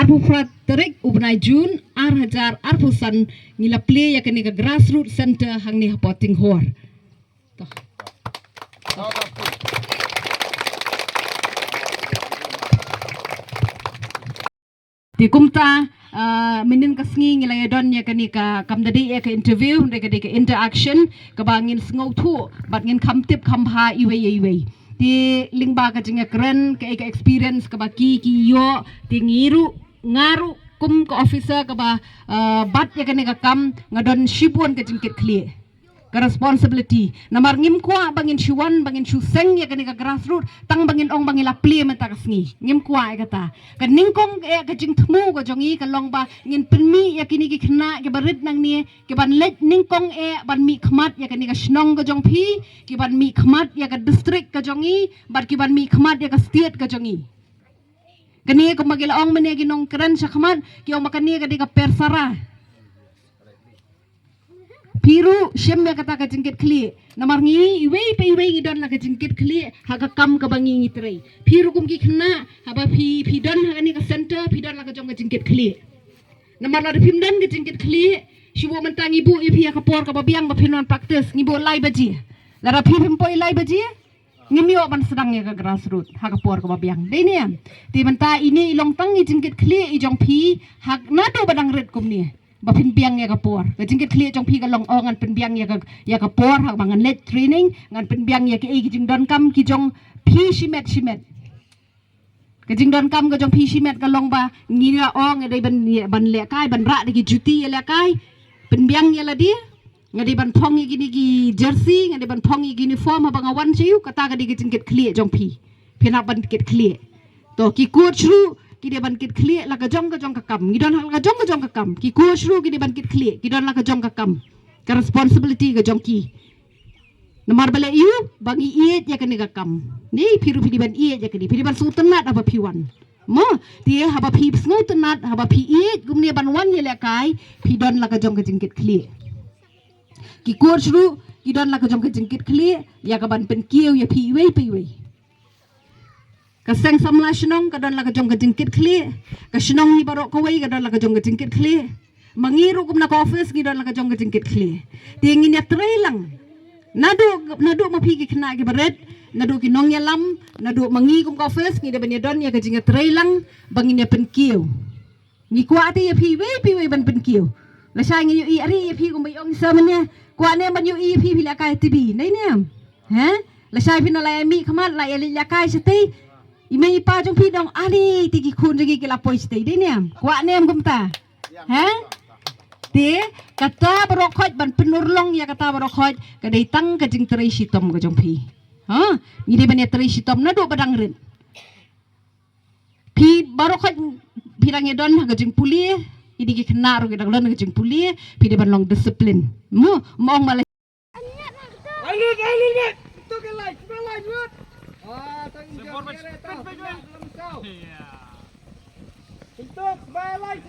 arpufrat terik ubnai Jun hajar arpusan ngila play ya kini ke grassroots center hang ni hapoting hor. Di kumta minin kasngi ngila yadon ya kani ka kamdadi ya ke interview de ke interaction ke bangin sngau thu bat ngin kamtip kamha iwe di lingba ka jinga keren ke experience ke baki ki yo di ngiru ngaru kum ke officer ke ba bat ya kani ka kam ngadon shibun ke jingkit clear ke responsibility namar ngim kwa bangin shuwan bangin shu seng ya kani ka grassroots tang bangin ong bangin la play mata kasngi ngim kwa kata ka ningkong ke jing thmu ko jongi ka long ba ngin penmi ya kini ki khna ke barit nang ni ke ban let ningkong ban mi khmat ya kani ka shnong ko jong phi ke ban mi khmat ya ka district ka jongi bar ki ban mi khmat ya ka state ka jongi kani ko magila ong mene ginong keren sa khmat ki ong makani ka di ka persara Piru shem ya kata ka jingkit kli namar ngi iwe ngidon la ka jingkit kli ha ka kam ka bangi ngitrei piru kum ki khna haba pi don ha ni ka center pi don la ka jong ka jingkit kli namar la pim don ka jingkit kli shibo mentang ibu ipi ya ka por ka babiang ba pinon practice ngibo lai baji la ra pim poi lai baji ngimio ban sedang ya ka grassroots ha ka por ka babiang dei ni ti menta ini ilong tang ni jingkit kli i jong pi hak nado badang red kum ni ba pinbiang ya kapor ka jingkit kli jong pi ka long ongan pinbiang ya kapor hak mangan let training ngan pinbiang ya ki jing don kam ki jong pi shimet ka jing don kam ka jong pi shimet ka long ba ngira ong dei ban le kai ban ra de ki juti ya le kai pinbiang ya la dia ngadi ban thong gi ni ki jersey ngadi ban thong gi uniform ba ngawan chiu kata ka di ki jingkit kli jong pi pina ban kit kli to ki coach ru ki de ban kit kli la ka jong ka kam ngidon hal ka jong ka kam ki coach ru ki de ban kit kli ki don la ka jong ka kam ka responsibility ka jong ki namar bale yu bang i ya ka ni ka kam ni piru pi ban i ya ka ni pi ban su tenat apa pi wan mo ti haba pi sngu tenat haba pi i gum ni ban wan ye le kai pi don la ka jong ka jingkit kli ki coach ru ki don la ka jong ka jingkit kli ya ka ban pen kiu ya pi we ka seng samla shnong ka don la ka jong ka jingkit kli ka shnong ni barok ko wei ka don la ka jong ka jingkit kli mangiru kum na ka office ki don la ka jong ka jingkit kli tingin ya trailang nadu ma pi ki khna ki baret nadu ki nong ya lam nadu mangi kum ka office ki de ban ya don ya ka jinga trailang bangin ya pen kiu ni kwa ti ya pi we ban pen kiu la sha ngi i ari ya pi kum bai ong sa mane kwa ne ban yu i pi la kai ti bi nei ne ha la sha pi no la mi khmat la ya la kai sati Imei pa jong pi dong ali tiki kun jegi kila poi stay de nem kwa nem kumta ha te kata barokot ban penurlong ya kata barokot ka dei tang ka jing trai sitom ka jong pi ha ni de ban ya trai sitom na do badang rin pi barokot pirang edon ka jing puli idi ki kena ro gedang lon ka jing puli pi de ban long discipline mo mong mala Alut tu ke light word tanggung jawab kita tahu. Untuk bye light